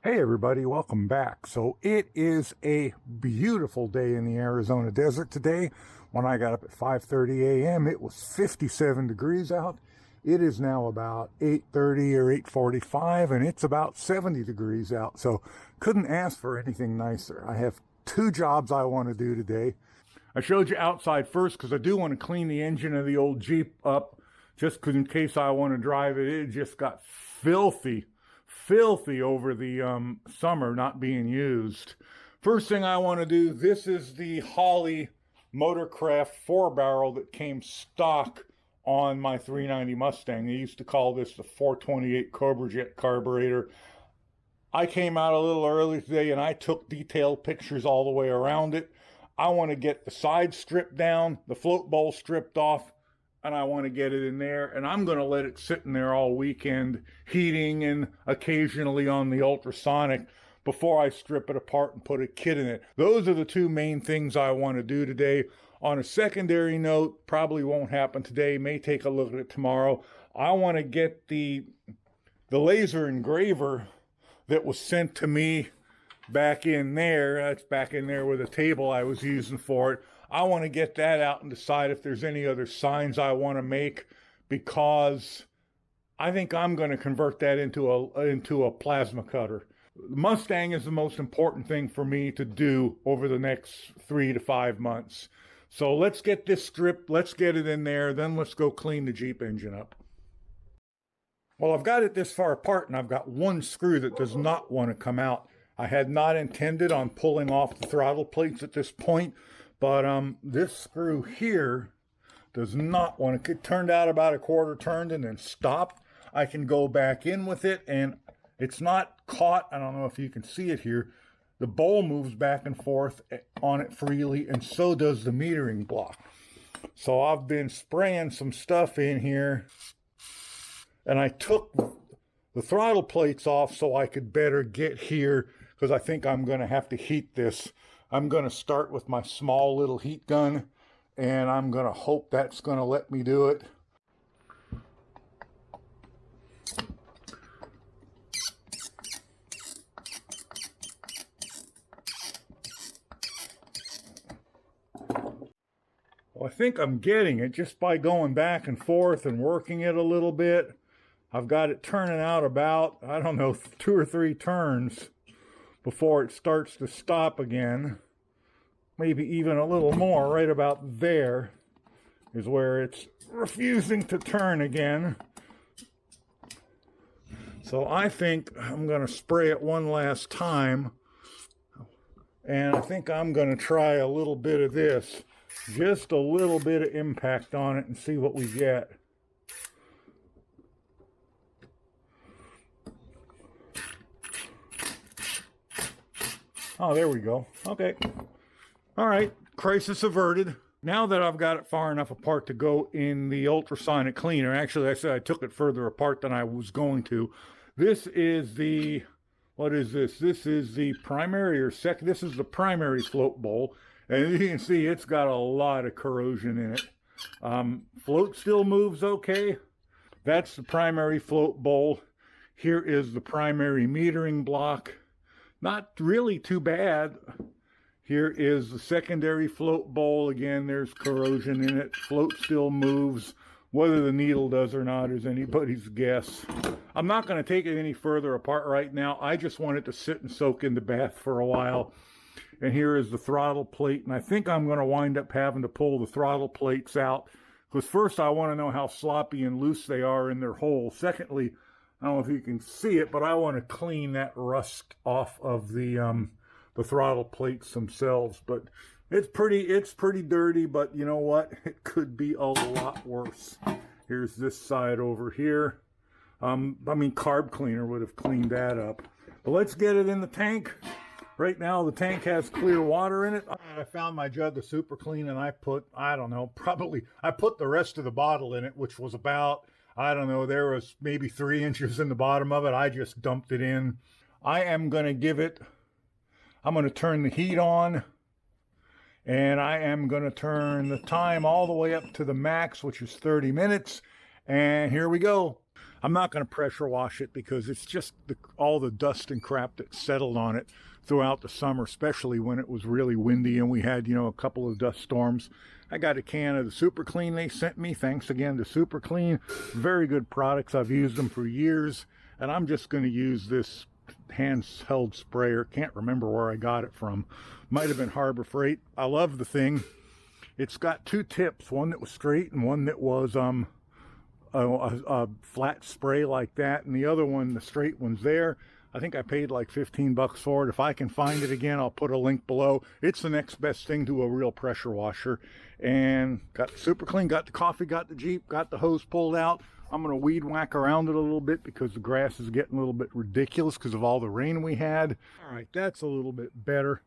Hey everybody, welcome back. So it is a beautiful day in the Arizona desert today. When I got up at 5:30 a.m., it was 57 degrees out. It is now about 8:30 or 8:45 and it's about 70 degrees out. So couldn't ask for anything nicer. I have two jobs I want to do today. I showed you outside first because I do want to clean the engine of the old Jeep up just because in case I want to drive it. It just got filthy over the summer not being used. First thing I want to do, this is the Holley Motorcraft 4-barrel that came stock on my 390 Mustang. They used to call this the 428 Cobra Jet carburetor. I came out a little early today and I took detailed pictures all the way around it. I want to get the side stripped down, the float bowl stripped off, and I want to get it in there, and I'm going to let it sit in there all weekend, heating and occasionally on the ultrasonic before I strip it apart and put a kit in it. Those are the two main things I want to do today. On a secondary note, probably won't happen today, may take a look at it tomorrow. I want to get the laser engraver that was sent to me back in there. That's back in there with a table I was using for it. I want to get that out and decide if there's any other signs I want to make, because I think I'm going to convert that into a plasma cutter. The Mustang is the most important thing for me to do over the next 3 to 5 months. So let's get this stripped, let's get it in there, then let's go clean the Jeep engine up. Well, I've got it this far apart and I've got one screw that does not want to come out. I had not intended on pulling off the throttle plates at this point, but this screw here does not want to. It turned out about a quarter turned and then stopped. I can go back in with it and it's not caught. I don't know if you can see it here. The bowl moves back and forth on it freely, and so does the metering block. So I've been spraying some stuff in here, and I took the throttle plates off so I could better get here, because I think I'm going to have to heat this. I'm going to start with my small little heat gun, and I'm going to hope that's going to let me do it. Well, I think I'm getting it just by going back and forth and working it a little bit. I've got it turning out about, I don't know, 2 or 3 turns before it starts to stop again. Maybe even a little more. Right about there is where it's refusing to turn again. So I think I'm going to spray it one last time. And I think I'm going to try a little bit of this. Just a little bit of impact on it and see what we get. Oh, there we go. Okay. All right. Crisis averted. Now that I've got it far enough apart to go in the ultrasonic cleaner, actually I said I took it further apart than I was going to. This is the, what is this? This is the primary or second, this is the primary float bowl. And as you can see, it's got a lot of corrosion in it. Float still moves okay. That's the primary float bowl. Here is the primary metering block. Not really too bad. Here is the secondary float bowl. Again, there's corrosion in it. Float still moves. Whether the needle does or not is anybody's guess. I'm not going to take it any further apart right now. I just want it to sit and soak in the bath for a while. And here is the throttle plate. And I think I'm going to wind up having to pull the throttle plates out, because first I want to know how sloppy and loose they are in their hole. Secondly, I don't know if you can see it, but I want to clean that rust off of the throttle plates themselves. But it's pretty dirty, but you know what? It could be a lot worse. Here's this side over here. I mean, carb cleaner would have cleaned that up. But let's get it in the tank. Right now, the tank has clear water in it. I found my jug of super clean, and I put, I don't know, I put the rest of the bottle in it, which was about, I don't know, there was maybe 3 inches in the bottom of it. I just dumped it in. I am going to give it, I'm going to turn the heat on, and I am going to turn the time all the way up to the max, which is 30 minutes. And here we go. I'm not going to pressure wash it because it's just all the dust and crap that settled on it throughout the summer, especially when it was really windy and we had, a couple of dust storms. I got a can of the Super Clean they sent me. Thanks again to Super Clean. Very good products. I've used them for years, and I'm just going to use this handheld sprayer. Can't remember where I got it from. Might have been Harbor Freight. I love the thing. It's got two tips, one that was straight and one that was a flat spray like that, and the other one, the straight one's there. I think I paid like 15 bucks for it. If I can find it again, I'll put a link below. It's the next best thing to a real pressure washer. And got the Super Clean, got the coffee, got the Jeep, got the hose pulled out. I'm going to weed whack around it a little bit because the grass is getting a little bit ridiculous because of all the rain we had. All right, that's a little bit better.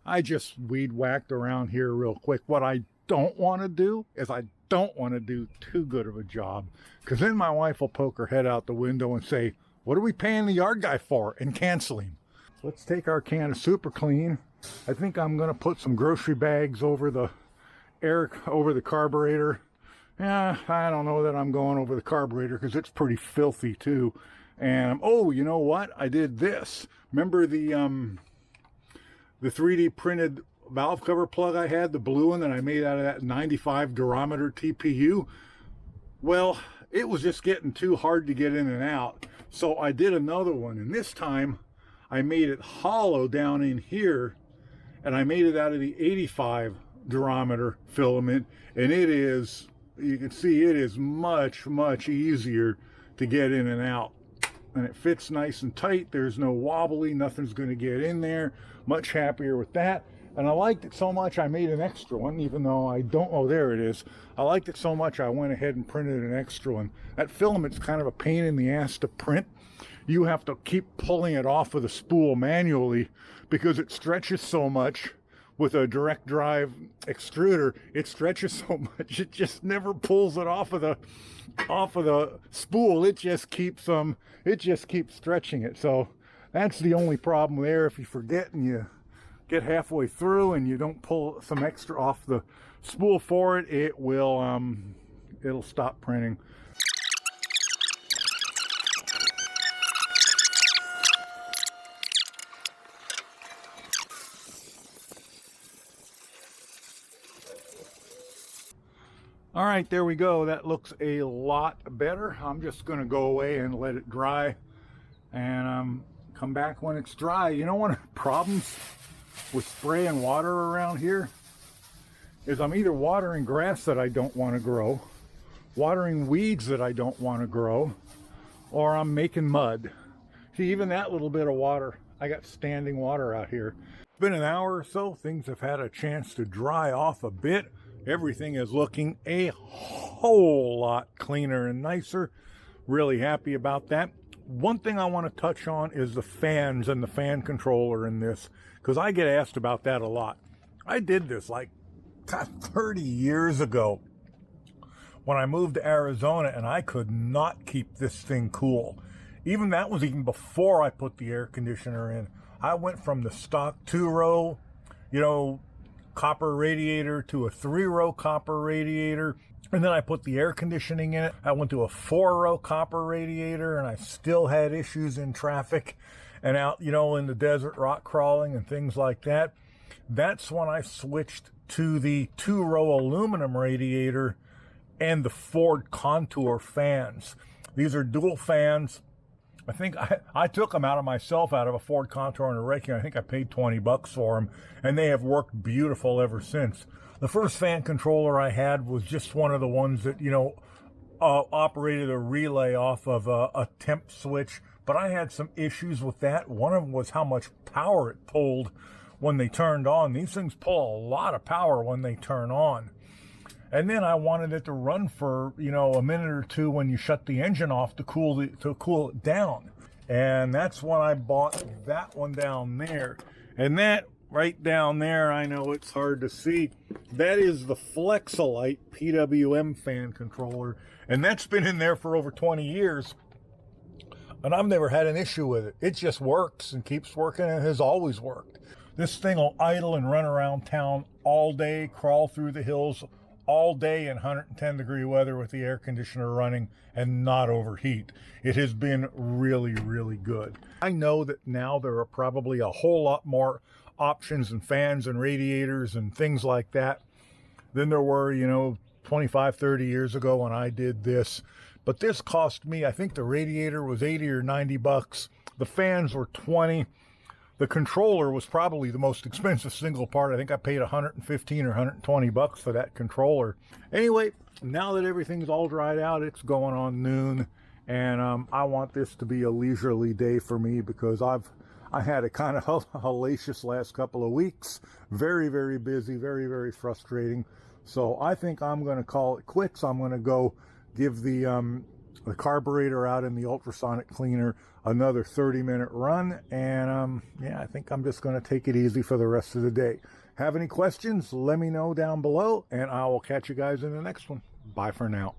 I just weed whacked around here real quick. What I don't want to do is I don't want to do too good of a job, because then my wife will poke her head out the window and say, what are we paying the yard guy for, and cancel him. Let's take our can of Super Clean. I think I'm going to put some grocery bags over the carburetor. Yeah, I don't know that I'm going over the carburetor because it's pretty filthy too. And oh, you know what? I did this. Remember the 3D printed valve cover plug I had, the blue one that I made out of that 95 durometer TPU? Well, it was just getting too hard to get in and out. So I did another one, and this time I made it hollow down in here, and I made it out of the 85 durometer filament, and it is, you can see it is much, much easier to get in and out. And it fits nice and tight. There's no wobbly, nothing's going to get in there. Much happier with that. And I liked it so much I made an extra one, even though I don't, oh, there it is. I liked it so much I went ahead and printed an extra one. That filament's kind of a pain in the ass to print. You have to keep pulling it off of the spool manually because it stretches so much. With a direct drive extruder, it stretches so much it just never pulls it off of the spool. It just keeps stretching it. So that's the only problem there. If you forget and you get halfway through and you don't pull some extra off the spool for it, it will it'll stop printing. All right, there we go. That looks a lot better. I'm just going to go away and let it dry and come back when it's dry. You know, one of the problems with spraying water around here is I'm either watering grass that I don't want to grow, watering weeds that I don't want to grow, or I'm making mud. See, even that little bit of water, I got standing water out here. It's been an hour or so. Things have had a chance to dry off a bit. Everything is looking a whole lot cleaner and nicer. Really happy about that. One thing I want to touch on is the fans and the fan controller in this, because I get asked about that a lot. I did this like 30 years ago when I moved to Arizona, and I could not keep this thing cool. Even that was even before I put the air conditioner in. I went from the stock 2-row, copper radiator to a 3-row copper radiator, and then I put the air conditioning in it. I went to a 4-row copper radiator, and I still had issues in traffic and out, in the desert, rock crawling and things like that. That's when I switched to the 2-row aluminum radiator and the Ford Contour fans. These are dual fans. I think I took them out of a Ford Contour and a Reiki. I think I paid 20 bucks for them, and they have worked beautiful ever since. The first fan controller I had was just one of the ones that, operated a relay off of a temp switch, but I had some issues with that. One of them was how much power it pulled when they turned on. These things pull a lot of power when they turn on. And then I wanted it to run for, a minute or two when you shut the engine off to cool it down. And that's when I bought that one down there. And that right down there, I know it's hard to see, that is the Flexolite PWM fan controller. And that's been in there for over 20 years. And I've never had an issue with it. It just works and keeps working and has always worked. This thing will idle and run around town all day, crawl through the hills all day in 110-degree weather with the air conditioner running and not overheat. It has been really, really good. I know that now there are probably a whole lot more options and fans and radiators and things like that than there were, 25, 30 years ago when I did this. But this cost me, I think the radiator was 80 or 90 bucks. The fans were 20. The controller was probably the most expensive single part. I think I paid 115 or 120 bucks for that controller. Anyway, now that everything's all dried out, it's going on noon, and I want this to be a leisurely day for me because I had a kind of hellacious last couple of weeks. Very, very busy, very, very frustrating. So I think I'm going to call it quits. I'm going to go give the carburetor out in the ultrasonic cleaner another 30-minute run, and yeah, I think I'm just going to take it easy for the rest of the day. Have any questions? Let me know down below, and I will catch you guys in the next one. Bye for now.